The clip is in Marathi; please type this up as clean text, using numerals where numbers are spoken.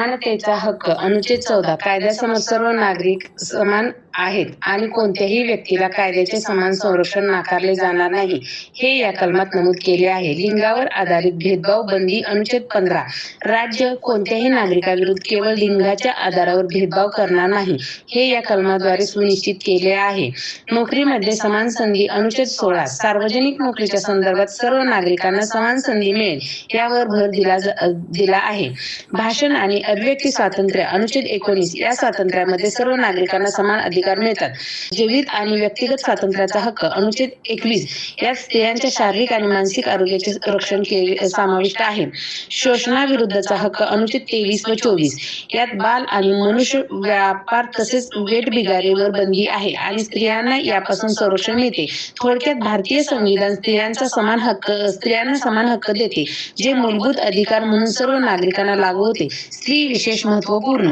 समानतेचा हक्क अनुच्छेद 14 कायद्यासमोर सर्व नागरिक समान आहेत आणि कोणत्याही व्यक्तीला कायद्याचे समान संरक्षण नाकारले जाणार नाही हे या कलमात नमूद केले आहे. लिंगावर आधारित भेदभाव बंदी अनुच्छेद 15 राज्य कोणत्याही नागरिकाविरुद्ध केवळ लिंगाच्या आधारावर भेदभाव करणार नाही हे या कलमाद्वारे सुनिश्चित केले आहे. नोकरीमध्ये समान संधी अनुच्छेद 16 सार्वजनिक नोकरीच्या संदर्भात सर्व नागरिकांना समान संधी मिळेल यावर भर दिला आहे. भाषण आणि अभिव्यक्ती स्वातंत्र्य अनुच्छेद 19 या स्वातंत्र्यामध्ये सर्व नागरिकांना समान अधिकार मिळतात. जीवित आणि व्यक्तिगत स्वातंत्र्याचा हक्क अनुच्छेद 21 यात स्त्रियांच्या शारीरिक आणि मानसिक आरोग्याचे रक्षण समाविष्ट आहे. शोषणाविरुद्धचा हक्क अनुच्छेद 23 व 24 यात बाल आणि मनुष्य व्यापार तसेच वेठबिगारीवर बंदी आहे आणि स्त्रियांना यापासून संरक्षण मिळते. थोडक्यात भारतीय संविधान स्त्रियांना समान हक्क देते जे मूलभूत अधिकार म्हणून सर्व नागरिकांना लागू होते. स्त्री विशेष महत्त्वपूर्ण